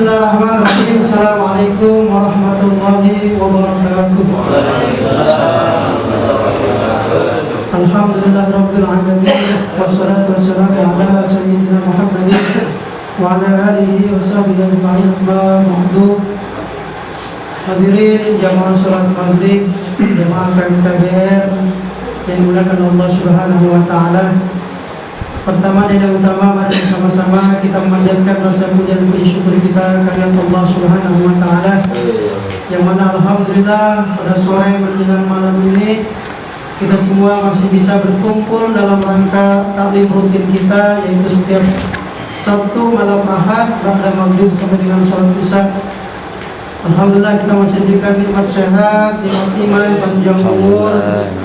Bismillahirrahmanirrahim. Assalamualaikum warahmatullahi wabarakatuh. Alhamdulillahirabbil alamin. Wassalatu wassalamu ala sayyidina Muhammadin wa ala alihi washabihi ajma'in. Hadirin jamaah salat maghrib, jamaah KMITGR yang dimuliakan Allah Subhanahu wa taala. Pertama dan yang utama, mari sama-sama kita memanjatkan rasa puja dan puji syukur kita kepada Allah Subhanahu wa taala. Yang mana alhamdulillah pada sore menjelang malam ini kita semua masih bisa berkumpul dalam rangka taklim rutin kita, yaitu setiap Sabtu malam Ahad ba'da maghrib sampai dengan salat isya. Alhamdulillah kita masih diberikan nikmat sehat, nikmat iman, panjang umur.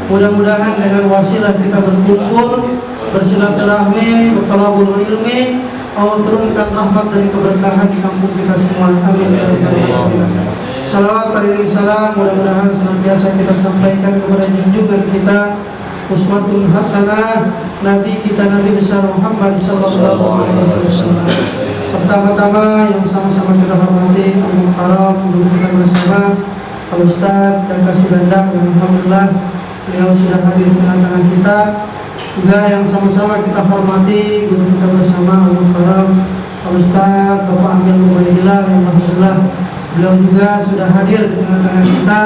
Mudah-mudahan dengan wasilah kita berkumpul, bersilaturahmi, bertolabul ilmi, Allah turunkan rahmat dan keberkahan di kampung kita semua. Amin. Salawat dan salam mudah-mudahan senantiasa kita sampaikan kepada junjungan kita, uswatun hasanah, Nabi kita Nabi besar Muhammad sallallahu alaihi wasallam. Pertama-tama yang sama-sama kita hormati Al-Mukarram, guru kita bersama Al-Ustaz Jaka Sibandang, yang alhamdulillah beliau sudah hadir di tengah-tengah kita. Juga yang sama-sama kita hormati guru kita bersama Al-Mukarram Al-Ustaz Bapak Amil Mubaidillah, yang alhamdulillah beliau juga sudah hadir di tengah-tengah kita.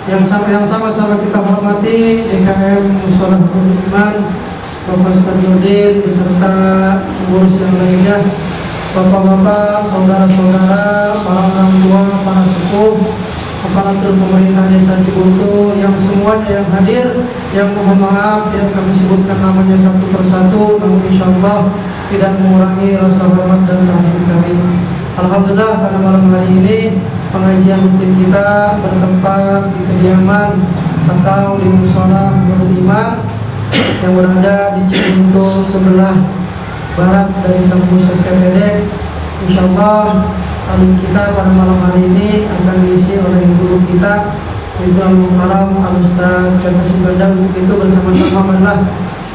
Yang sama-sama kita hormati DKM Musolah Iman Bapak Stadiodin beserta pengurus yang lainnya, bapak-bapak, saudara-saudara, para orang tua, para sepuh, aparatur pemerintah desa Cibuntu, yang semuanya yang hadir, yang mohon maaf yang kami sebutkan namanya satu persatu, namun insyaallah tidak mengurangi rasa hormat dan tahmid kami. Alhamdulillah pada malam hari ini pengajian rutin kita bertempat di kediaman atau di musola Nurul Iman yang berada di Cibuntu sebelah barat dari kampus STPD. Insyaallah talim kita pada malam hari ini akan diisi oleh guru kita, yaitu Al-Mukarram Al-Ustaz Jaka Sibandang. Untuk itu bersama-sama marilah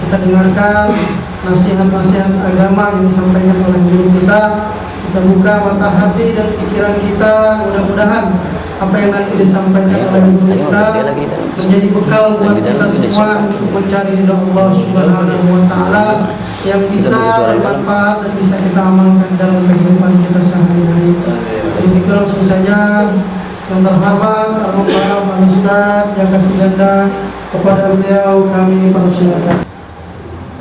kita dengarkan nasihat-nasihat agama yang disampaikan oleh guru kita. Kita buka mata hati dan pikiran kita, mudah-mudahan apa yang nanti disampaikan oleh guru kita menjadi bekal buat kita semua untuk mencari ridha Allah Subhanahu wa taala yang bisa bermanfaat dan bisa kita amalkan dalam kehidupan kita sehari-hari. Jadi langsung saja yang terhormat Al-Mukarram Al-Ustaz Jaka Sibandang, kepada beliau kami persilakan.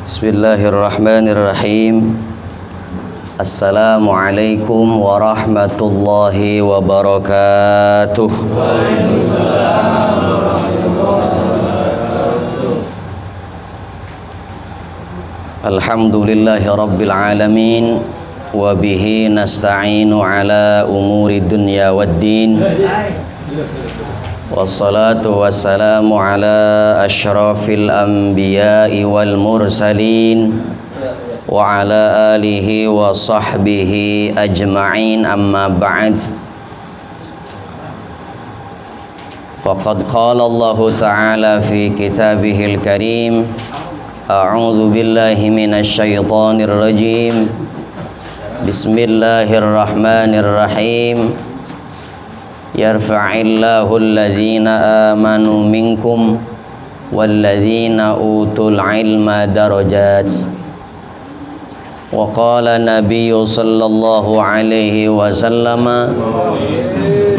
Bismillahirrahmanirrahim. Assalamualaikum warahmatullahi wabarakatuh. Alhamdulillahi rabbil alamin, wa bihi nasta'inu ala umuri dunya waddin, wassalatu wassalamu ala ashrafil anbiya'i wal mursalin wa ala alihi wa sahbihi ajma'in, amma ba'd. Faqad qala Allah ta'ala fi kitabihil karim, a'udzu billahi minasy syaithanir rajim. Bismillahirrahmanirrahim. Yarfa'illahu alladhina amanu minkum walladhina utul ilma darajat. Wa qala nabiyyu sallallahu alaihi wasallam,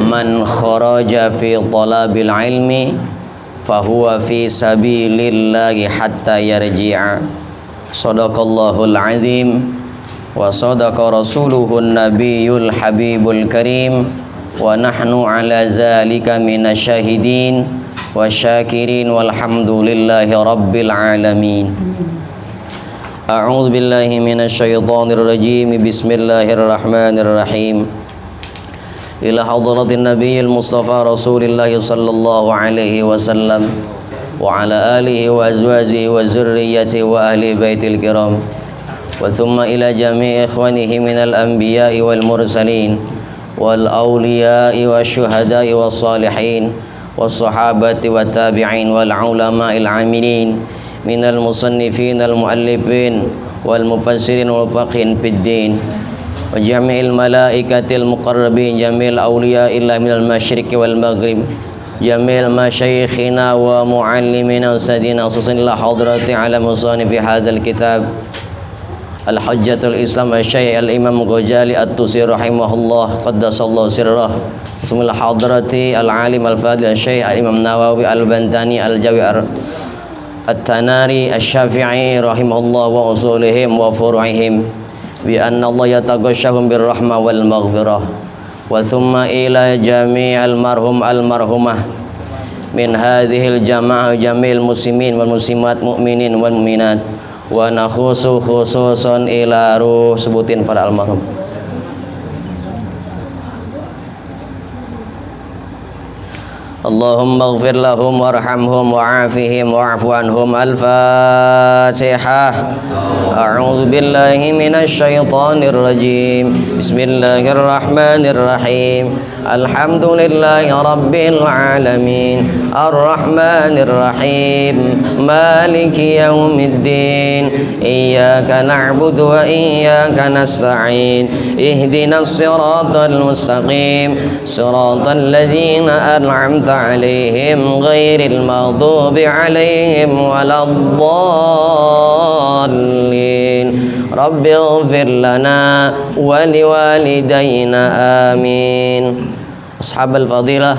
man kharaja fi talabil ilmi fahuwa fi sabilillahi hatta yarji'a. Sadaqallahul azim wa sadaqa rasuluhun nabiyyul habibul karim, wa nahnu ala zalika minasyahidin wa syakirin walhamdulillahi rabbil alamin. A'udzu billahi minasy syaithanir rajim. Bismillahirrahmanirrahim. Ila hadratin nabiyil mustafa rasulillah sallallahu alaihi wasallam wa ala alihi wa azwajihi wa zurriyyatihi wa ahli baitil kiram, wa thumma ila jami'i ikhwanihi minal anbiya'i wal mursalin wal awliya'i wasyuhada'i was salihin was sahabati wat tabi'in wal ulama'il amilin minal musannifin al muallifin wal mufassirin wal faqihin fid din وجميع الملائكة المقربين جميع الأولياء الله من المشرق والمغرب جميع مشايخنا ومعلمنا وسادنا خصوصا إلى حضرة على مصانف هذا الكتاب الحجة الإسلام الشيخ الإمام غزالي الطوسي رحمه الله قدس الله سره بسم الله حضرة العالم الفاضل الشيخ الإمام النووي البنتاني الجوي التناري الشافعي رحمه الله وأصولهم وفروعهم بأن الله يتغشاهم بالرحمة والمغفرة وثم إلى جميع المرحوم المرحومة من هذه الجماعة جميع المسلمين والمسلمات مؤمنين والمؤمنات ونخص خصوصا إلى روح sebutin para almarhum. اللهم اغفر لهم وارحمهم وعافهم واعف عنهم. الفاتحة. أعوذ بالله من الشيطان الرجيم. بسم الله الرحمن الرحيم. الحمد لله رب العالمين الرحمن الرحيم مالك يوم الدين إياك نعبد وإياك نستعين اهدنا الصراط المستقيم صراط الذين أنعمت عليهم غير المغضوب عليهم ولا الضالين رب اغفر لنا ولوالدينا آمين. أصحاب الفضيلة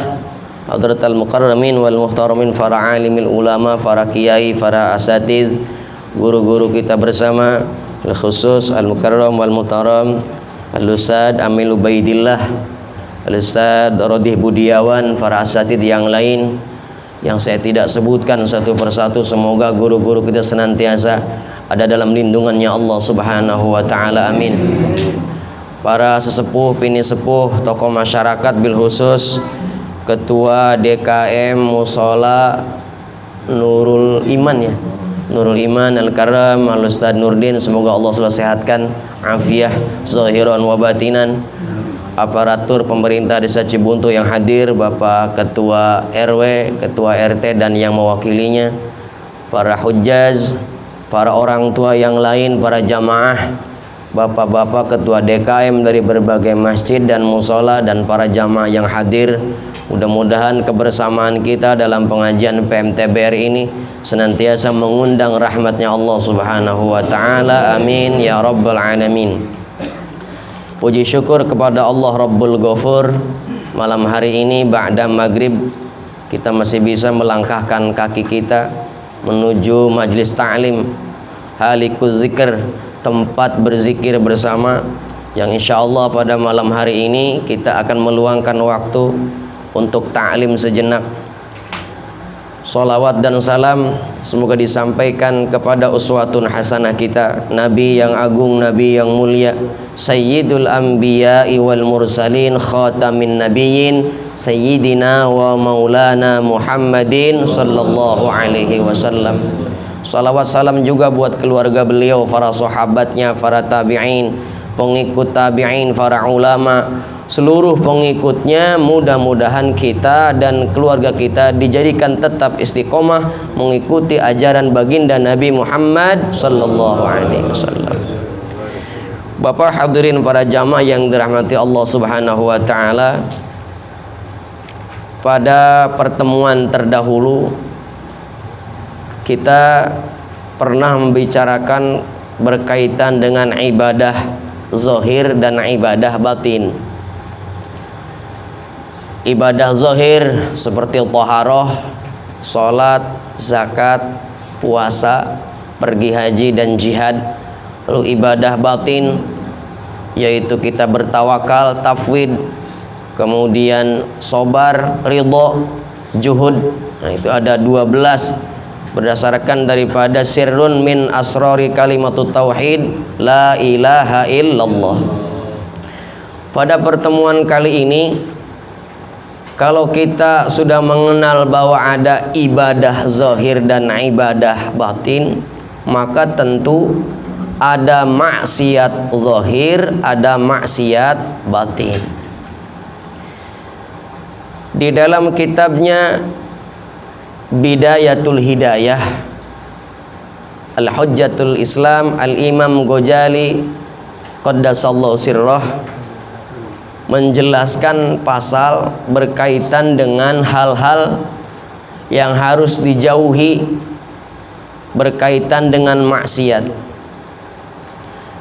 Hadratal mukarramin wal muhtaramin, para alimil ulama, para kiai, para asatiz, guru-guru kita bersama, khusus al-mukarram wal muhtaram al-ustad Amil Ubaidillah, al-ustad Rodih Budiawan, para asatid yang lain yang saya tidak sebutkan satu persatu. Semoga guru-guru kita senantiasa ada dalam lindungannya Allah Subhanahu wa taala, amin. Para sesepuh, pini sepuh, tokoh masyarakat, bil khusus Ketua DKM Musola Nurul Iman ya, Nurul Iman Al-Karam Al-Ustadz Nurdin, semoga Allah selalu sehatkan, afiah zahiran wa batinan. Aparatur pemerintah Desa Cibuntu yang hadir, Bapak Ketua RW, Ketua RT dan yang mewakilinya, para hujjaz, para orang tua yang lain, para jamaah, bapak-bapak ketua DKM dari berbagai masjid dan musola, dan para jamaah yang hadir. Mudah-mudahan kebersamaan kita dalam pengajian PMTBR ini senantiasa mengundang rahmatnya Allah Subhanahu wa ta'ala, amin ya rabbal alamin. Puji syukur kepada Allah Rabbul Ghafur, malam hari ini ba'da maghrib kita masih bisa melangkahkan kaki kita menuju majlis ta'lim halikuz zikr, tempat berzikir bersama, yang insya Allah pada malam hari ini kita akan meluangkan waktu untuk ta'lim sejenak. Salawat dan salam semoga disampaikan kepada uswatun hasanah kita, Nabi yang agung, Nabi yang mulia, Sayyidul Anbiya'i wal Mursalin, Khatamin Nabiyyin, Sayyidina wa Maulana Muhammadin sallallahu alaihi wasallam. Salawat salam juga buat keluarga beliau, para sahabatnya, para tabi'in, pengikut tabi'in, para ulama, seluruh pengikutnya. Mudah-mudahan kita dan keluarga kita dijadikan tetap istiqomah mengikuti ajaran baginda Nabi Muhammad sallallahu alaihi wasallam. Bapak hadirin para jamaah yang dirahmati Allah Subhanahu wa taala, pada pertemuan terdahulu kita pernah membicarakan berkaitan dengan ibadah zahir dan ibadah batin. Ibadah zahir seperti taharah, salat, zakat, puasa, pergi haji dan jihad. Lalu ibadah batin yaitu kita bertawakal, tafwid, kemudian sobar, ridho, juhud. Nah, itu ada 12 berdasarkan daripada sirrun min asrari kalimatut tauhid la ilaha illallah. Pada pertemuan kali ini, kalau kita sudah mengenal bahwa ada ibadah zahir dan ibadah batin, maka tentu ada maksiat zahir, ada maksiat batin. Di dalam kitabnya Bidayatul Hidayah Al-Hujjatul Islam, Al-Imam Ghazali qaddasallahu sirrah menjelaskan pasal berkaitan dengan hal-hal yang harus dijauhi berkaitan dengan maksiat.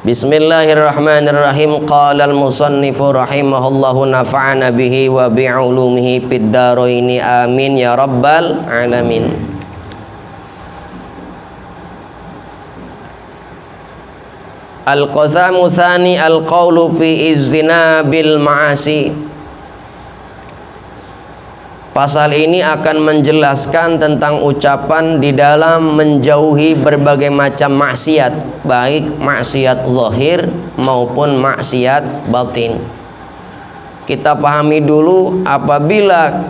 Bismillahirrahmanirrahim. Qala al-musannifu rahimahullahu nafa'ana bihi wa bi'ulumihi fid dharaini amin ya rabbal alamin. Al-qasamu tsani al-qawlu fi izdinabil ma'asi. Pasal ini akan menjelaskan tentang ucapan di dalam menjauhi berbagai macam maksiat, baik maksiat zahir maupun maksiat batin. Kita pahami dulu, apabila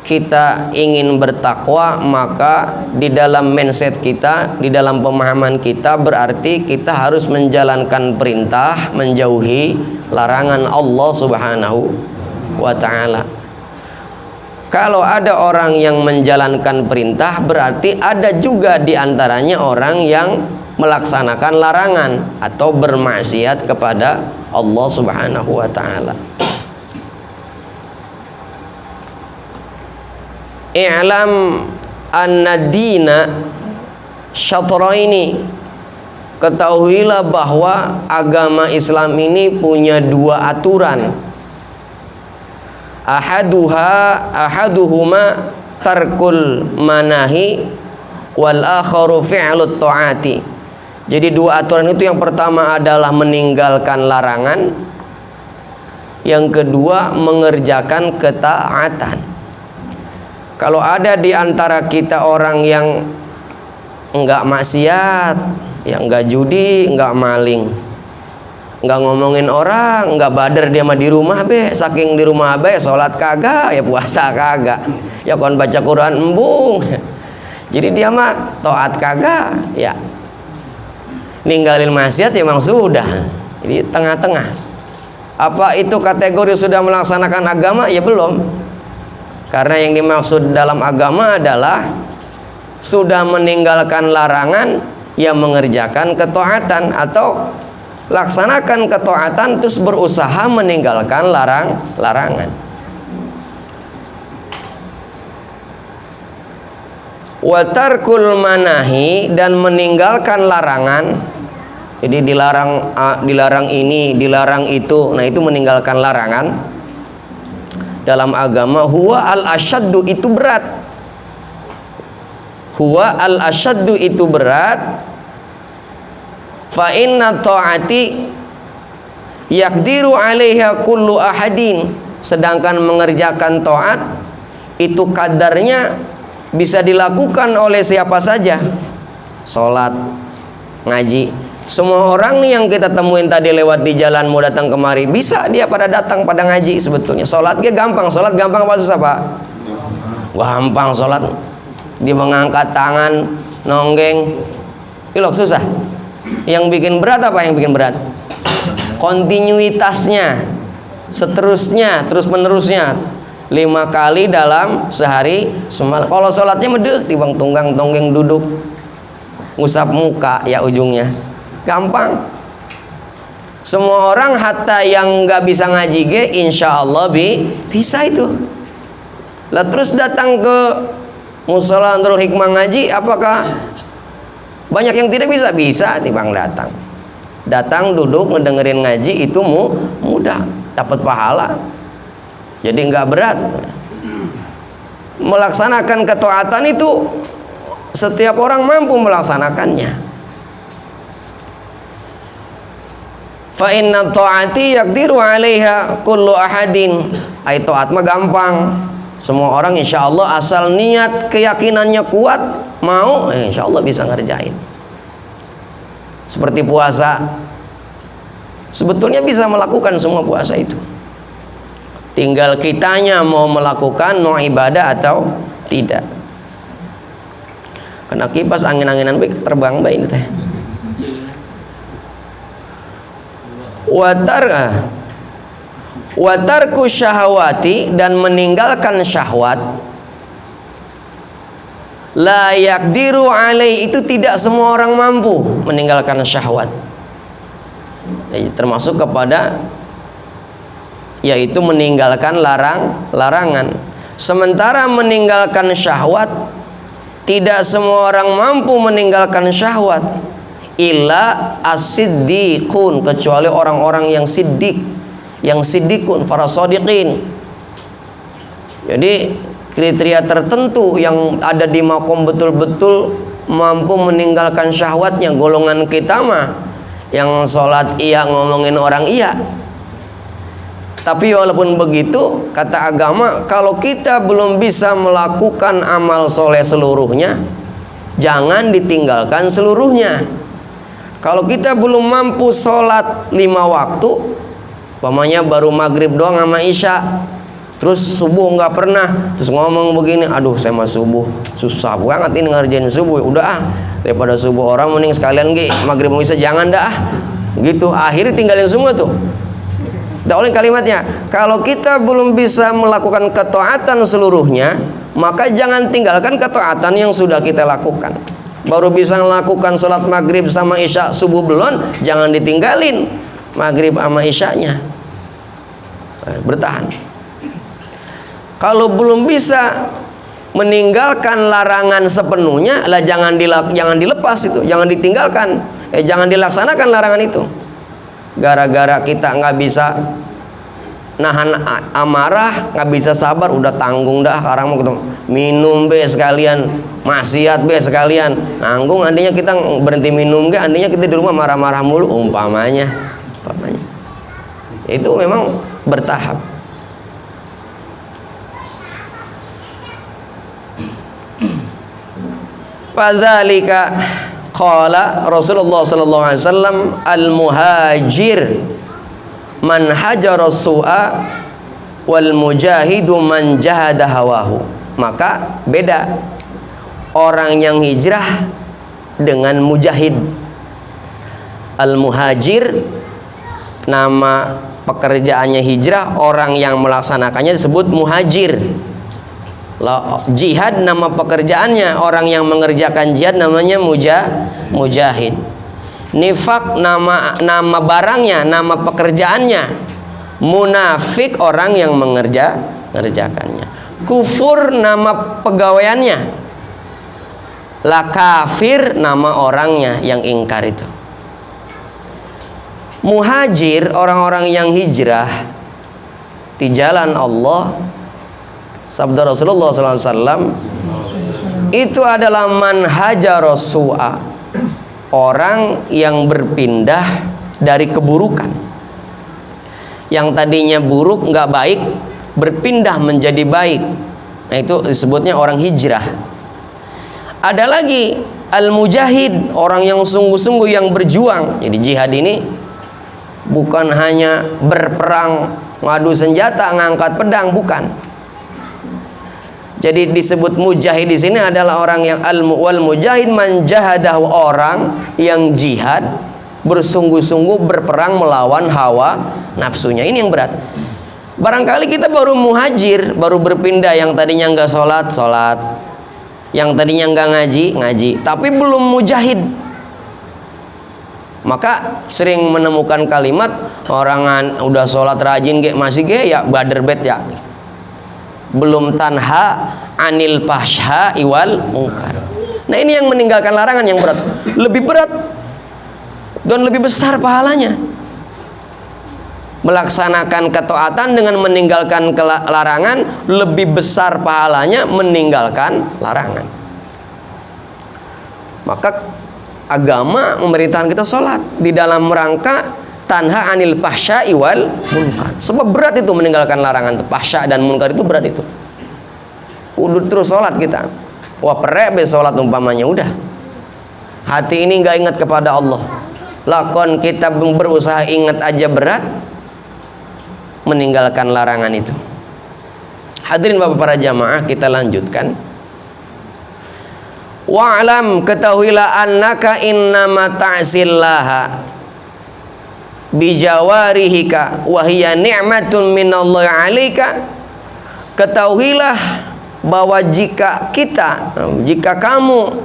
kita ingin bertakwa, maka di dalam mindset kita, di dalam pemahaman kita, berarti kita harus menjalankan perintah, menjauhi larangan Allah Subhanahu wa ta'ala. Kalau ada orang yang menjalankan perintah, berarti ada juga di antaranya orang yang melaksanakan larangan atau bermaksiat kepada Allah Subhanahu wa ta'ala. I'lam an-dina syatraini. Ketahuilah bahwa agama Islam ini punya dua aturan. Ahaduhuma tarkul manahi wal akharu fi'lut ta'ati. Jadi dua aturan itu, yang pertama adalah meninggalkan larangan, yang kedua mengerjakan ketaatan. Kalau ada di antara kita orang yang enggak maksiat, yang enggak judi, enggak maling, enggak ngomongin orang, enggak bader dia mah di rumah be, saking di rumah be sholat kagak, ya puasa kagak, ya kon baca Quran embung. Jadi dia mah taat kagak, ya ninggalin maksiat ya memang sudah. Jadi tengah-tengah. Apa itu kategori sudah melaksanakan agama? Ya belum. Karena yang dimaksud dalam agama adalah sudah meninggalkan larangan, yang mengerjakan ketaatan, atau laksanakan ketaatan terus berusaha meninggalkan larangan. Wa tarkul manahi, dan meninggalkan larangan. Jadi dilarang ini, dilarang itu. Nah, itu meninggalkan larangan. Dalam agama huwa al-asyaddu, itu berat. Huwa al-asyaddu, itu berat. Fa inna ta'ati yakdiru 'alaiha kullu ahadin. Sedangkan mengerjakan taat itu kadarnya bisa dilakukan oleh siapa saja. Salat, ngaji, semua orang nih yang kita temuin tadi lewat di jalan mau datang kemari, bisa dia pada datang pada ngaji sebetulnya. Sholat dia gampang, sholat gampang apa susah Pak? Gampang sholat. Dia mengangkat tangan, nonggeng, ilok susah. Yang bikin berat apa yang bikin berat? Kontinuitasnya, seterusnya, terus menerusnya. 5 kali dalam sehari semalam. Kalau sholatnya medeh, timbang tunggang tonggeng duduk, ngusap muka ya ujungnya. Gampang. Semua orang hatta yang nggak bisa ngaji ge, insya Allah bisa itu. Lah terus datang ke musola Nurul Hikmah ngaji, apakah banyak yang tidak bisa? Bisa, timbang datang duduk ngedengerin ngaji itu mudah, dapat pahala. Jadi nggak berat. Melaksanakan ketaatan itu setiap orang mampu melaksanakannya. Fa inna ta'ati yaqdiru 'alaiha kullu ahadin. Ai taat mah gampang. Semua orang insya Allah asal niat keyakinannya kuat, mau, insya Allah bisa ngerjain. Seperti puasa, sebetulnya bisa melakukan semua puasa itu. Tinggal kitanya mau melakukan mau ibadah atau tidak. Kena kipas angin-anginan baik terbang baik ini teh. Watarku syahwati, dan meninggalkan syahwat. La yakdiru alai, itu tidak semua orang mampu meninggalkan syahwat. termasuk kepada yaitu meninggalkan larangan. Sementara meninggalkan syahwat, tidak semua orang mampu meninggalkan syahwat illa as-siddiqun, kecuali orang-orang yang siddiq, yang siddikun, para shodiqin. Jadi kriteria tertentu yang ada di makom betul-betul mampu meninggalkan syahwatnya. Golongan kita mah yang sholat iya, ngomongin orang iya. Tapi walaupun begitu, kata agama, kalau kita belum bisa melakukan amal soleh seluruhnya, jangan ditinggalkan seluruhnya. Kalau kita belum mampu sholat 5 waktu, umpamanya baru maghrib doang sama isya, terus subuh nggak pernah, terus ngomong begini, aduh saya mah subuh susah banget ini ngerjain subuh, udah daripada subuh orang mending sekalian maghrib isya jangan dah, gitu. Akhirnya tinggalin semua tuh. Oleh kalimatnya, kalau kita belum bisa melakukan ketaatan seluruhnya, maka jangan tinggalkan ketaatan yang sudah kita lakukan. Baru bisa melakukan sholat maghrib sama isya, subuh belum, jangan ditinggalin maghrib sama isyanya. Bertahan. Kalau belum bisa meninggalkan larangan sepenuhnya, lah jangan dilepas itu, jangan ditinggalkan, jangan dilaksanakan larangan itu. Gara-gara kita nggak bisa nahan amarah, nggak bisa sabar, udah tanggung dah, sekarang mau ketemu minum be sekalian, maksiat be sekalian, nanggung. Andainya kita berhenti minum ge, andainya kita di rumah marah-marah mulu, umpamanya. Itu memang bertahap. Fadzalika qala Rasulullah sallallahu alaihi wasallam, al-muhajir man hajara su'a wal mujahidu man jahada hawahu. Maka beda orang yang hijrah dengan mujahid. Al-muhajir nama pekerjaannya hijrah, orang yang melaksanakannya disebut muhajir. Jihad nama pekerjaannya, orang yang mengerjakan jihad namanya mujahid. Nifak nama barangnya, nama pekerjaannya. Munafik orang yang mengerjakannya. Kufur nama pegawaiannya. La kafir nama orangnya yang ingkar itu. Muhajir orang-orang yang hijrah di jalan Allah. Sabda Rasulullah SAW, itu adalah man hajara su'a, orang yang berpindah dari keburukan. Yang tadinya buruk, nggak baik, berpindah menjadi baik. Nah, itu disebutnya orang hijrah. Ada lagi al-mujahid, orang yang sungguh-sungguh yang berjuang. Jadi jihad ini bukan hanya berperang, ngadu senjata, ngangkat pedang, bukan. Jadi disebut mujahid di sini adalah orang yang wal mujahid man jahadahu, orang yang jihad bersungguh-sungguh berperang melawan hawa nafsunya. Ini yang berat. Barangkali kita baru muhajir, baru berpindah, yang tadinya nggak sholat, yang tadinya nggak ngaji, tapi belum mujahid. Maka sering menemukan kalimat orang udah sholat rajin masih ya bader bet ya, belum tanha anil fahsya iwal mungkar. Nah, ini yang meninggalkan larangan yang berat, lebih berat dan lebih besar pahalanya. Melaksanakan ketaatan dengan meninggalkan larangan lebih besar pahalanya meninggalkan larangan. Maka agama memerintahkan kita sholat di dalam rangka tanha anil fahsya iwal munkar. Sebab berat itu meninggalkan larangan itu, fahsya dan munkar itu berat itu. Kudu terus sholat kita. Wah perek be sholat umpamanya, udah. Hati ini nggak ingat kepada Allah. Lakon kita berusaha ingat aja berat, meninggalkan larangan itu. Hadirin Bapak para jamaah, kita lanjutkan. Wa'lam, ketahuilah annaka innama ta'sillaha bijawarihika wa hiya ni'matun minallahi 'alaika. Ketahuilah bahwa jika kamu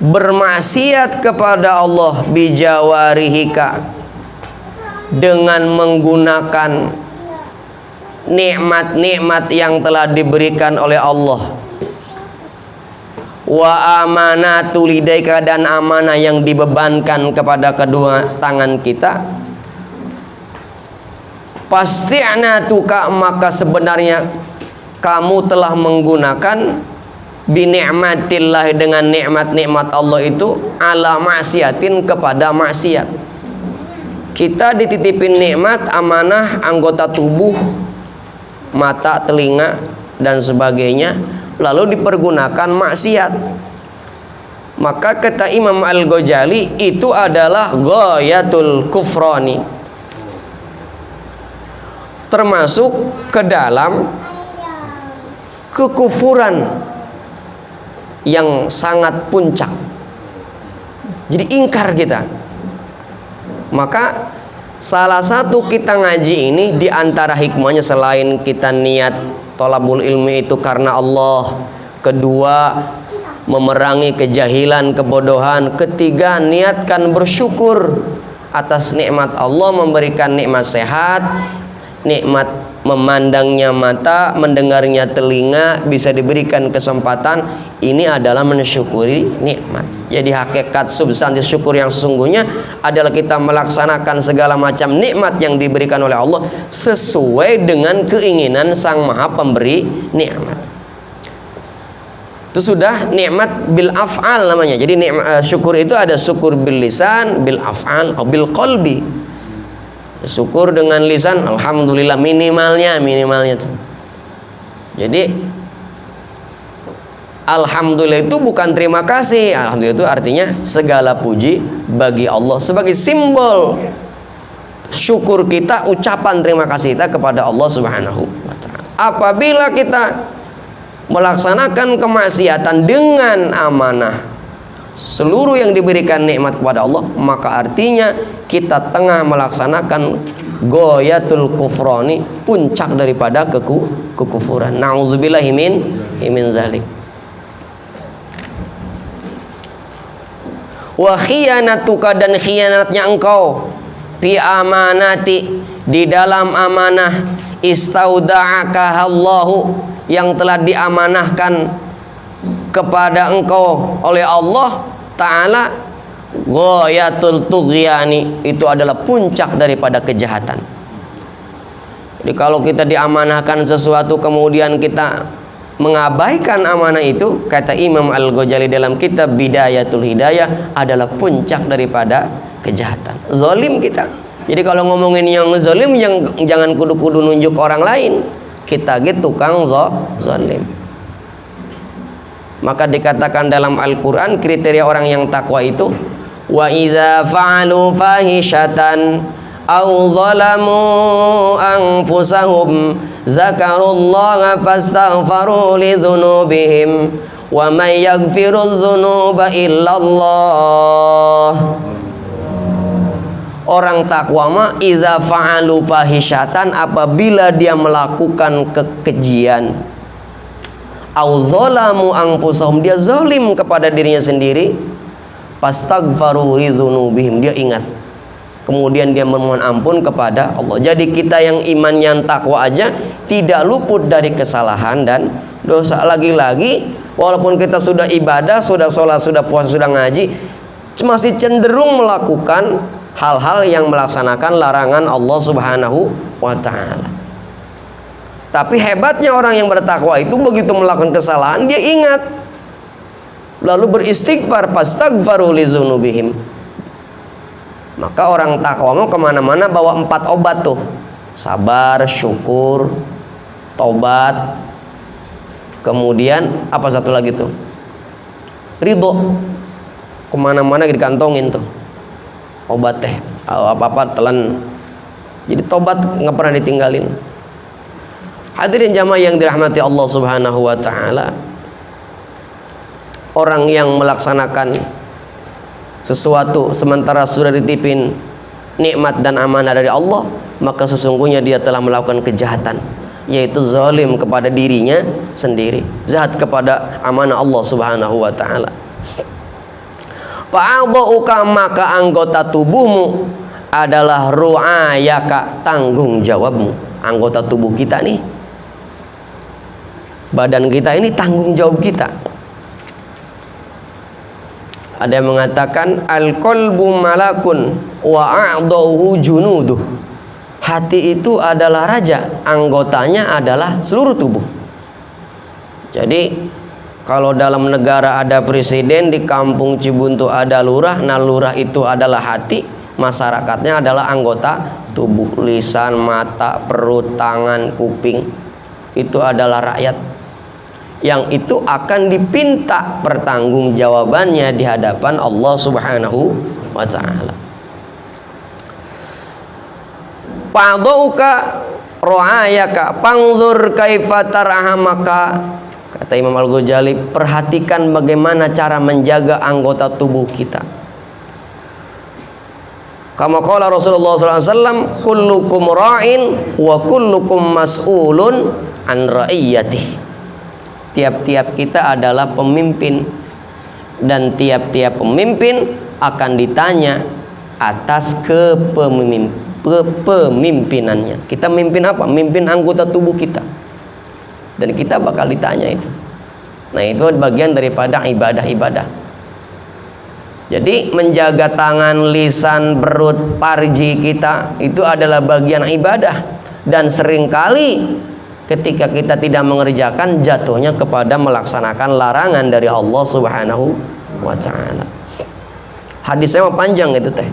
bermaksiat kepada Allah bijawarihika, dengan menggunakan nikmat-nikmat yang telah diberikan oleh Allah, wa amanatu lidaika, dan amanah yang dibebankan kepada kedua tangan kita, pasti'natuka, maka sebenarnya kamu telah menggunakan binikmatillah, dengan nikmat-nikmat Allah itu, ala maksiatin, kepada maksiat. Kita dititipin nikmat, amanah, anggota tubuh, mata, telinga, dan sebagainya, lalu dipergunakan maksiat. Maka kata Imam Al-Ghazali, itu adalah ghayatul kufrani, termasuk ke dalam kekufuran yang sangat puncak. Jadi ingkar kita. Maka salah satu kita ngaji ini, diantara hikmahnya selain kita niat thalabul ilmi itu karena Allah, kedua memerangi kejahilan, kebodohan, ketiga niatkan bersyukur atas nikmat Allah, memberikan nikmat sehat, nikmat memandangnya mata, mendengarnya telinga, bisa diberikan kesempatan. Ini adalah mensyukuri nikmat. Jadi hakikat substansi syukur yang sesungguhnya adalah kita melaksanakan segala macam nikmat yang diberikan oleh Allah sesuai dengan keinginan Sang Maha Pemberi nikmat. Itu sudah nikmat bil af'al namanya. Jadi nikmat, syukur itu ada syukur bil lisan, bil af'al, atau bil qalbi. Syukur dengan lisan, alhamdulillah, minimalnya tuh. Jadi alhamdulillah itu bukan terima kasih. Alhamdulillah itu artinya segala puji bagi Allah, sebagai simbol syukur kita, ucapan terima kasih kita kepada Allah Subhanahu wa ta'ala. Apabila kita melaksanakan kemaksiatan dengan amanah, seluruh yang diberikan nikmat kepada Allah, maka artinya kita tengah melaksanakan ghayatul kufrani, puncak daripada kekufuran. Nauzubillahi min zalik. Wa khiyanatuka, dan khianatnya engkau, fi amanati, di dalam amanah, istauda'aka Allahu, yang telah diamanahkan kepada engkau oleh Allah Ta'ala, ghayatul tughyani, itu adalah puncak daripada kejahatan. Jadi kalau kita diamanahkan sesuatu kemudian kita mengabaikan amanah itu, kata Imam Al-Ghazali dalam kitab Bidayatul Hidayah, adalah puncak daripada kejahatan. Zalim kita. Jadi kalau ngomongin yang zalim, yang jangan kudu-kudu nunjuk orang lain. Kita gitu tukang zalim. Maka dikatakan dalam Al-Quran, kriteria orang yang takwa itu, wa idza fa'alu fahishatan aw zalamu anfusahum zakarullaha fastaghfaru li dzunubihim wa may yaghfiru dzunuba illallah. Orang takwa mah idza fa'alu fahishatan, apabila dia melakukan kekejian, au zalamu anfusahum, dia zalim kepada dirinya sendiri, fastaghfaru li dzunubihim, dia ingat, kemudian dia memohon ampun kepada Allah. Jadi kita yang iman yang takwa aja tidak luput dari kesalahan dan dosa. Lagi-lagi walaupun kita sudah ibadah, sudah sholat, sudah puasa, sudah ngaji, masih cenderung melakukan hal-hal yang melaksanakan larangan Allah Subhanahu wa ta'ala. Tapi hebatnya orang yang bertakwa itu, begitu melakukan kesalahan dia ingat, lalu beristighfar, fastaghfaru li dzunubihim. Maka orang takwa mau kemana-mana bawa 4 obat tuh: sabar, syukur, tobat, kemudian apa satu lagi tuh, ridho. Kemana-mana dikantongin tuh obat teh, apa-apa telan. Jadi tobat nggak pernah ditinggalin. Hadirin jamaah yang dirahmati Allah Subhanahu wa ta'ala, orang yang melaksanakan sesuatu sementara sudah dititipin nikmat dan amanah dari Allah, maka sesungguhnya dia telah melakukan kejahatan, yaitu zalim kepada dirinya sendiri, jahat kepada amanah Allah Subhanahu wa ta'ala. Fa'adha'uka, maka anggota tubuhmu adalah ru'ayaka, tanggung jawabmu. Anggota tubuh kita nih, badan kita ini tanggung jawab kita. Ada yang mengatakan al-qalbu malakun wa a'dha'uhu junuduh. Hati itu adalah raja, anggotanya adalah seluruh tubuh. Jadi kalau dalam negara ada presiden, di kampung Cibuntu ada lurah, nah lurah itu adalah hati, masyarakatnya adalah anggota tubuh, lisan, mata, perut, tangan, kuping. Itu adalah rakyat. Yang itu akan dipinta pertanggungjawabannya di hadapan Allah Subhanahu wa ta'ala. Fa'adha'uka ru'ayaka panzur kaifa tarhamaka. Kata Imam Al-Ghazali, perhatikan bagaimana cara menjaga anggota tubuh kita. Kama qala Rasulullah SAW, kullukum ra'in wa kullukum mas'ulun an ra'iyyatihi. Tiap-tiap kita adalah pemimpin, dan tiap-tiap pemimpin akan ditanya atas kepemimpinannya. Kita mimpin apa? Mimpin anggota tubuh kita, dan kita bakal ditanya itu. Nah, itu bagian daripada ibadah-ibadah. Jadi menjaga tangan, lisan, perut, farji kita itu adalah bagian ibadah. Dan seringkali ketika kita tidak mengerjakan, jatuhnya kepada melaksanakan larangan dari Allah Subhanahu wa ta'ala. Hadisnya mah panjang itu teh.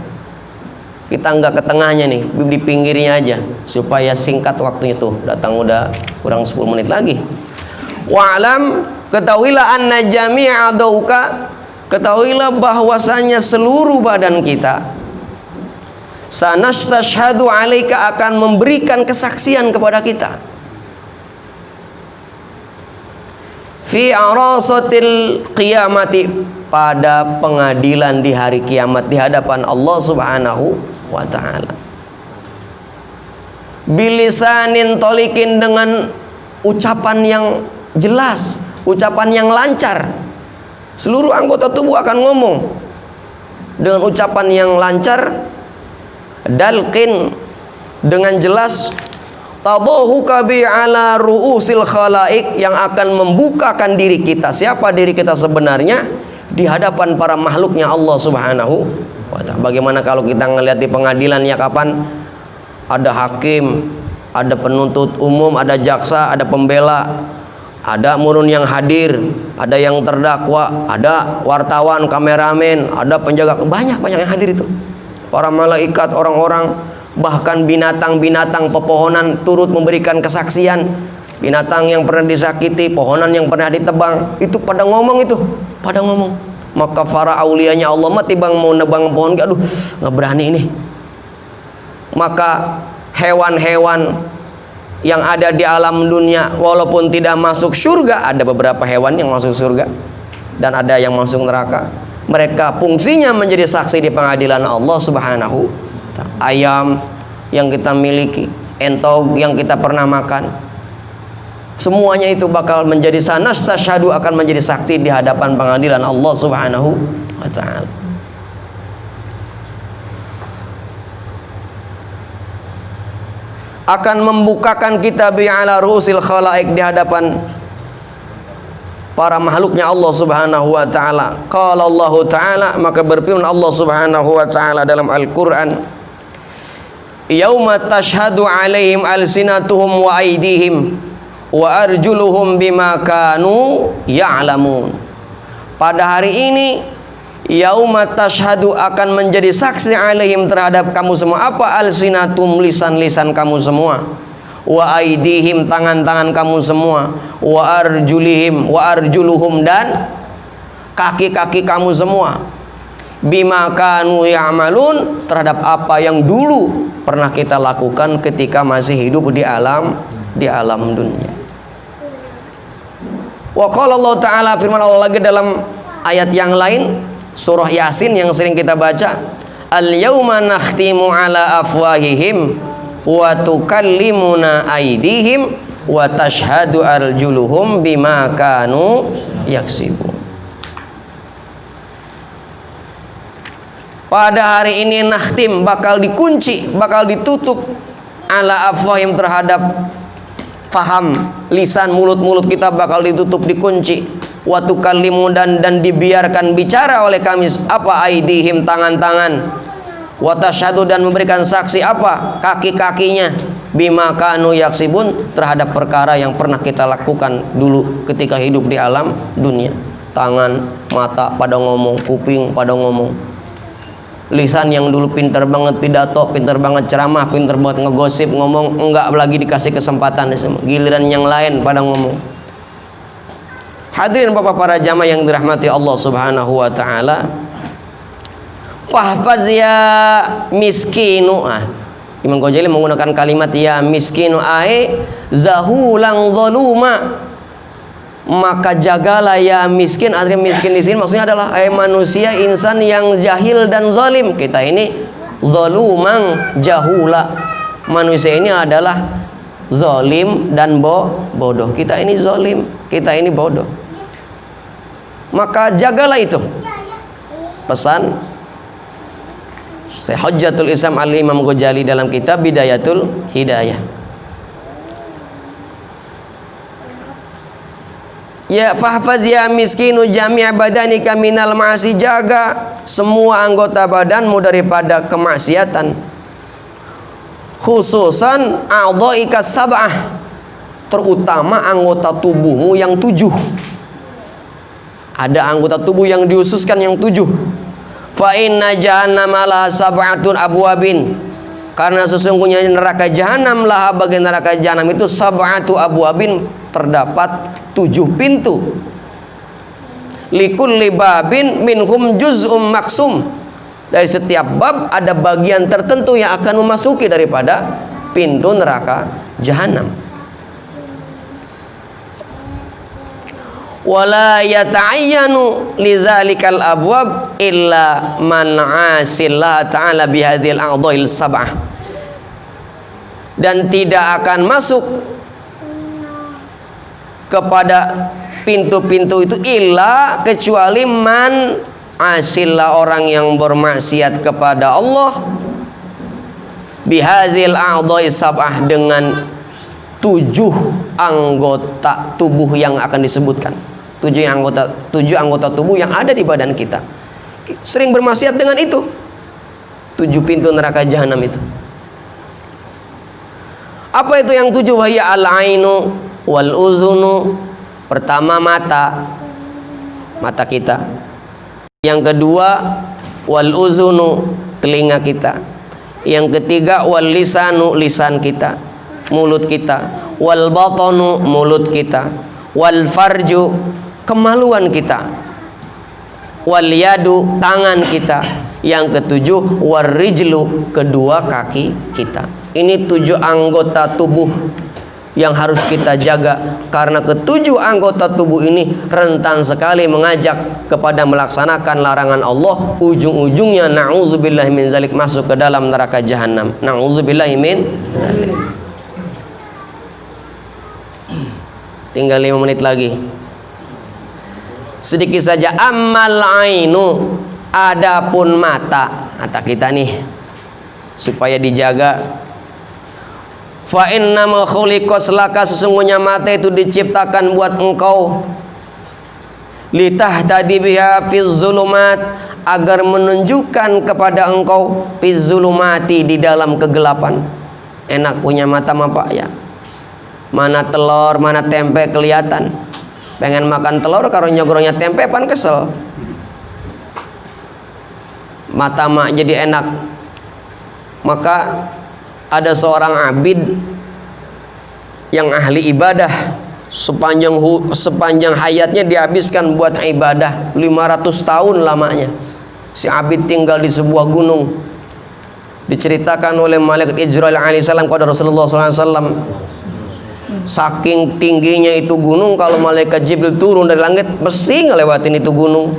Kita nggak ke tengahnya nih, di pinggirnya aja supaya singkat waktunya tuh. Datang udah kurang 10 menit lagi. Wa'lam, ketahuilah anna jami'a adauka, ketahuilah bahwasanya seluruh badan kita sanastashhadu alaika, akan memberikan kesaksian kepada kita. Fi arasatil qiyamati, pada pengadilan di hari kiamat di hadapan Allah Subhanahu wa ta'ala. Bilisanin tolikin, dengan ucapan yang jelas, ucapan yang lancar. Seluruh anggota tubuh akan ngomong dengan ucapan yang lancar. Dalqin, dengan jelas. Tabahuka bi ala ru'usil khalaik, yang akan membukakan diri kita, siapa diri kita sebenarnya, di hadapan para makhluknya Allah Subhanahu wa ta'ala. Bagaimana kalau kita ngelihat di pengadilan, ya kapan ada hakim, ada penuntut umum, ada jaksa, ada pembela, ada murun yang hadir, ada yang terdakwa, ada wartawan, kameramen, ada penjaga, banyak yang hadir itu. Para malaikat, orang-orang, bahkan binatang-binatang pepohonan turut memberikan kesaksian. Binatang yang pernah disakiti, pohonan yang pernah ditebang, itu pada ngomong itu, pada ngomong. Maka para aulianya Allah mah tibang mau nebang pohon, aduh nggak berani ini. Maka hewan-hewan yang ada di alam dunia, walaupun tidak masuk surga, ada beberapa hewan yang masuk surga dan ada yang masuk neraka. Mereka fungsinya menjadi saksi di pengadilan Allah Subhanahu. Ayam yang kita miliki, entog yang kita pernah makan, semuanya itu bakal menjadi sanastashhadu, akan menjadi saksi di hadapan pengadilan Allah Subhanahu wa ta'ala. Akan membukakan kita bi ala ru'usil khalaik, di hadapan para makhluknya Allah Subhanahu wa ta'ala. Qala Allah ta'ala, maka berfirman Allah Subhanahu wa ta'ala dalam Al-Qur'an, yauma tashhadu alaihim alsinatuhum wa aydihim wa arjuluhum bima kanu ya'lamun. Pada hari ini, yauma tashhadu, akan menjadi saksi alaihim, terhadap kamu semua, apa? Alsinatum, lisan-lisan kamu semua, wa aydihim, tangan-tangan kamu semua, wa arjulihim, wa arjuluhum, dan kaki-kaki kamu semua, bima kanu ya'malun, terhadap apa yang dulu pernah kita lakukan ketika masih hidup di alam dunia. Wa qala Allah ta'ala, firman Allah lagi dalam ayat yang lain, surah Yasin yang sering kita baca, al yauma nakhtimu ala afwahihim wa tukallimuna aydihim wa tashhadu arjuluhum bima kanu yaksibun. pada hari ini nakhtim, bakal dikunci, bakal ditutup ala afwahim, terhadap faham, lisan, mulut-mulut kita bakal ditutup, dikunci. Wa tukallimu, dan dibiarkan bicara oleh kami apa, aidihim, tangan-tangan. Wa tasyhadu, dan memberikan saksi apa, kaki-kakinya, bima kanu yaksibun, terhadap perkara yang pernah kita lakukan dulu ketika hidup di alam dunia. Tangan, mata pada ngomong, kuping pada ngomong, lisan yang dulu pinter banget pidato, pinter banget ceramah, pinter banget ngegosip, ngomong, enggak lagi dikasih kesempatan, giliran yang lain pada ngomong. Hadirin Bapak para jamaah yang dirahmati Allah Subhanahu wa taala. Wahfaz ya miskinu. Imam Ghazali menggunakan kalimat ya miskinu ai zahulang zaluma. Maka jagalah ya miskin. Artinya miskin di sini maksudnya adalah manusia, insan yang jahil dan zalim. Kita ini zalumang jahula. Manusia ini adalah zalim dan bodoh. Kita ini zalim, kita ini bodoh. Maka jagalah itu. Pesan Syekh Hujjatul Islam Al-Imam Ghazali dalam kitab Bidayatul Hidayah. Ya fahfaz ya miskinu jami' badanika minal ma'asi, jaga semua anggota badanmu daripada kemaksiatan. Khususan a'dha'ika sab'ah, terutama anggota tubuhmu yang 7. Ada anggota tubuh yang diususkan yang 7. Fa inna jahannama laha sab'atun abwabin, karena sesungguhnya neraka jahanam, laha bagi neraka jahanam itu sab'atu abwabin, terdapat 7 pintu. Likulli babin minhum juz'um maksum, dari setiap bab ada bagian tertentu yang akan memasuki daripada pintu neraka jahanam. Wala yata'ayyanu lidzalikal abwab illa man 'asillah ta'ala bihadzal a'dha'il sab'ah, dan tidak akan masuk kepada pintu-pintu itu illa kecuali man asillah, orang yang bermaksiat kepada Allah, bihadzal a'dha'is sab'ah, dengan 7 anggota tubuh yang akan disebutkan. 7 anggota tubuh yang ada di badan kita. Sering bermaksiat dengan itu. 7 pintu neraka jahanam itu. Apa itu yang 7? Wahya al-ainu wal uzunu. Pertama mata kita. Yang kedua wal uzunu, telinga kita. Yang ketiga wal lisanu, lisan kita, mulut kita. Wal batanu, mulut kita. Wal farju, kemaluan kita. Wal yadu, tangan kita. Yang ketujuh war rijlu, kedua kaki kita. Ini 7 anggota tubuh yang harus kita jaga, karena ketujuh anggota tubuh ini rentan sekali mengajak kepada melaksanakan larangan Allah. Ujung-ujungnya na'udzubillahi min zalik, masuk ke dalam neraka jahanam. Na'udzubillahi min zalik. Tinggal 5 menit lagi. Sedikit saja. Ammal ainu, adapun mata kita nih supaya dijaga. Fa inna ma khuliqas laka, sesungguhnya mata itu diciptakan buat engkau, litahtadi biha fiz zulumat, agar menunjukkan kepada engkau fiz zulumati, di dalam kegelapan. Enak punya mata mah Pak ya. Mana telur, mana tempe kelihatan. Pengen makan telur karo nyogornya tempe pan kesel. Mata mak jadi enak. Maka ada seorang abid yang ahli ibadah, sepanjang hayatnya dihabiskan buat ibadah, 500 tahun lamanya. Si abid tinggal di sebuah gunung. Diceritakan oleh malaikat Jibril alaihissalam kepada Rasulullah SAW, saking tingginya itu gunung, kalau malaikat Jibril turun dari langit mesti ngelewatin itu gunung.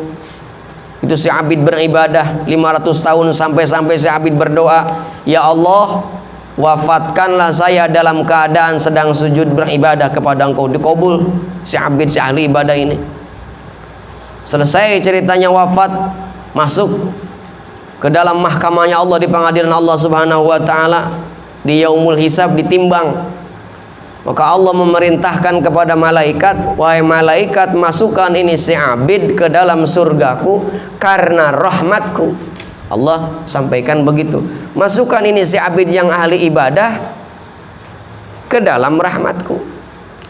Itu si abid beribadah 500 tahun, sampai si abid berdoa, ya Allah, wafatkanlah saya dalam keadaan sedang sujud beribadah kepada engkau. Dikabul si abid, si ahli ibadah ini. Selesai ceritanya wafat, masuk ke dalam mahkamahnya Allah, di pengadilan Allah Subhanahu wa taala, di yaumul hisab, ditimbang. Maka Allah memerintahkan kepada malaikat, wahai malaikat, masukkan ini si abid ke dalam surgaku karena rahmatku. Allah sampaikan begitu, masukkan ini si abid yang ahli ibadah ke dalam rahmatku,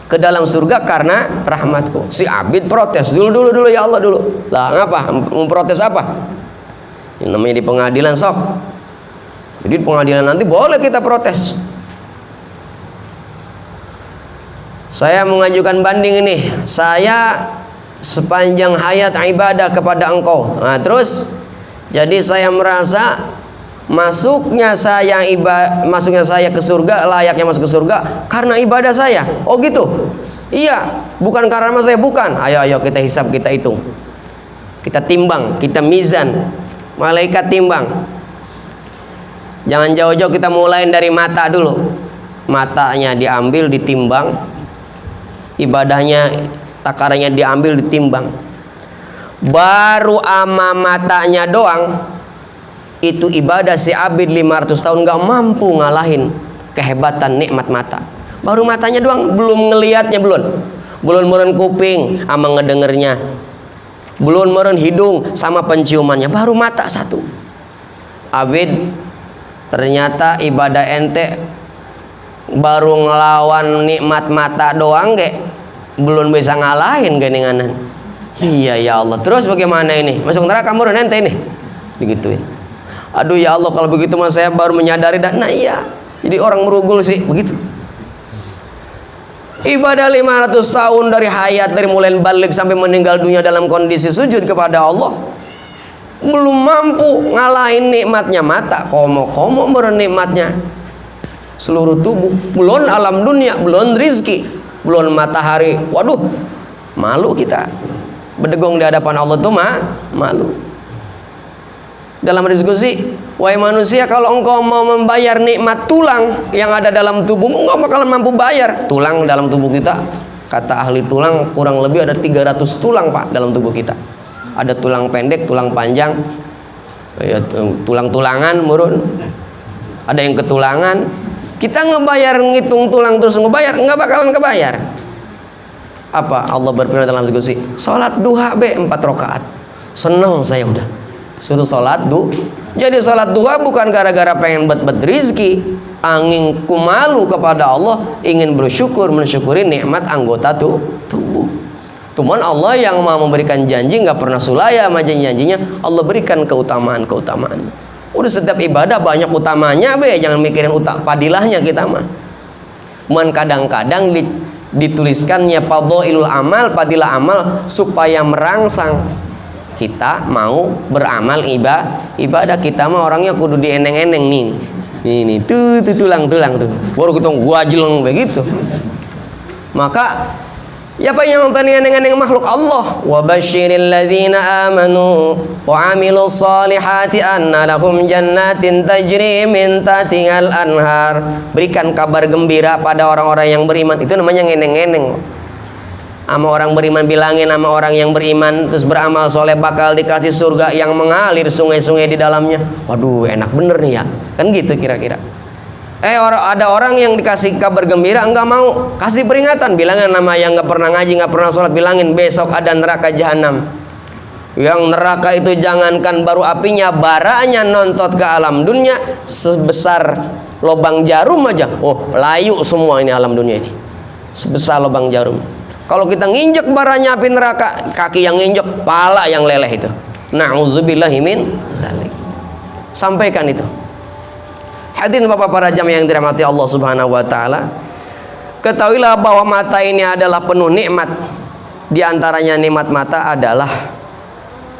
ke dalam surga karena rahmatku. Si abid protes dulu ya Allah dulu. Lah ngapa? Memprotes apa? Yang namanya di pengadilan sok. Jadi di pengadilan nanti boleh kita protes. Saya mengajukan banding ini, saya sepanjang hayat ibadah kepada engkau. Nah, terus jadi saya merasa masuknya saya ke surga, layaknya masuk ke surga karena ibadah saya. Oh gitu? Iya, bukan karena saya, bukan. Ayo kita hisab, kita hitung, kita timbang, kita mizan. Malaikat timbang. Jangan jauh-jauh, kita mulai dari mata dulu. Matanya diambil, ditimbang. Ibadahnya, takarannya diambil, ditimbang. Baru ama matanya doang, itu ibadah si abid 500 tahun gak mampu ngalahin kehebatan nikmat mata. Baru matanya doang, belum ngelihatnya, belum meren kuping sama ngedengernya, belum meren hidung sama penciumannya, baru mata satu. Abid, ternyata ibadah ente baru ngelawan nikmat mata doang belum bisa ngalahin geninganan. Iya ya Allah, terus bagaimana ini? Masuk neraka murun ente ini? Digituin. Aduh ya Allah, kalau begitu mas saya baru menyadari. Dan nah iya, jadi orang merugul sih begitu. Ibadah 500 tahun dari hayat, dari mulai balik sampai meninggal dunia dalam kondisi sujud kepada Allah, belum mampu ngalahin nikmatnya mata. Komo murun nikmatnya seluruh tubuh, belum alam dunia, belum rizki, belum matahari. Waduh, malu kita berdegong di hadapan Allah tuh malu. Dalam diskusi, wahai manusia, kalau engkau mau membayar nikmat tulang yang ada dalam tubuhmu, engkau bakalan mampu bayar. Tulang dalam tubuh kita, kata ahli tulang, kurang lebih ada 300 tulang pak dalam tubuh kita. Ada tulang pendek, tulang panjang, tulang-tulangan murun, ada yang ketulangan. Kita ngebayar, ngitung tulang terus ngebayar, nggak bakalan kebayar. Apa Allah berfirman dalam diskusi, sholat duha 4 rakaat, seneng saya udah suruh sholat duha. Jadi sholat duha bukan gara-gara pengen bet-bet rizki, angin kumalu kepada Allah, ingin bersyukur, mensyukuri nikmat anggota tubuh. Cuman Allah yang mau memberikan janji, nggak pernah sulaya sama janjinya. Allah berikan keutamaan. Udah setiap ibadah banyak utamanya jangan mikirin padilahnya kita mah. Cuman kadang-kadang dituliskannya fadhailul amal, padilah amal, supaya merangsang kita mau beramal ibadah. Kita mah orangnya kudu dieneng-eneng nih tuh tulang tuh baru kita gua jeleng begitu. Maka ya apa yang tadi eneng-eneng makhluk Allah, wa basyiril ladzina amanu wa amilus solihati anna lahum jannatin tajri min tahtihal anhar. Berikan kabar gembira pada orang-orang yang beriman. Itu namanya ngeneng-ngeneng. Sama orang beriman, bilangin sama orang yang beriman terus beramal soleh, bakal dikasih surga yang mengalir sungai-sungai di dalamnya. Waduh, enak bener nih ya, kan gitu kira-kira. Ada orang yang dikasih kabar gembira enggak mau, kasih peringatan, bilangin nama yang enggak pernah ngaji, enggak pernah sholat, bilangin besok ada neraka jahanam. Yang neraka itu jangankan baru apinya, baranya nontot ke alam dunia sebesar lubang jarum aja. Oh, layu semua ini alam dunia ini, sebesar lubang jarum. Kalau kita nginjek baranya api neraka, kaki yang nginjek, pala yang leleh itu. Na'udzubillahi min zalik. Sampaikan itu. Hadirin bapak para jamaah yang dirahmati Allah Subhanahu wa taala, ketahuilah bahwa mata ini adalah penuh nikmat. Di antaranya nikmat mata adalah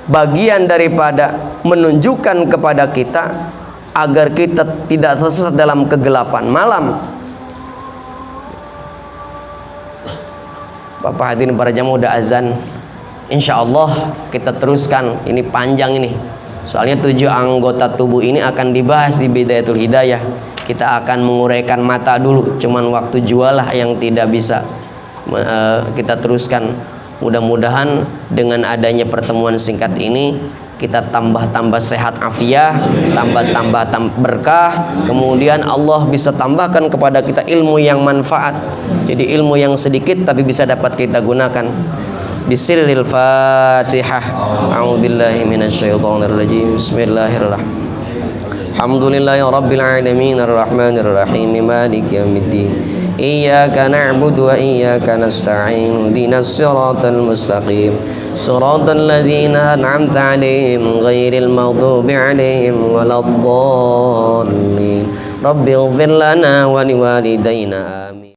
bagian daripada menunjukkan kepada kita agar kita tidak tersesat dalam kegelapan malam. Bapak hadirin para jamaah, udah azan. Insyaallah kita teruskan, ini panjang ini. Soalnya 7 anggota tubuh ini akan dibahas di Bidayatul Hidayah. Kita akan menguraikan mata dulu, cuman waktu jualah yang tidak bisa kita teruskan. Mudah-mudahan dengan adanya pertemuan singkat ini kita tambah sehat afiah, tambah berkah, kemudian Allah bisa tambahkan kepada kita ilmu yang manfaat. Jadi ilmu yang sedikit tapi bisa dapat kita gunakan. Bismillahil Fatihah. A'udzubillahi minasyaitonir rajim. Bismillahirrahmanirrahim. Alhamdulillahi rabbil alamin arrahmanir rahim maliki yaumiddin. Iyyaka na'budu wa iyyaka nasta'in. Ihdinas siratal mustaqim. Siratal ladzina an'amta 'alaihim ghairil maghdubi 'alaihim waladdallin. Rabbighfir lana wa liwalidayna.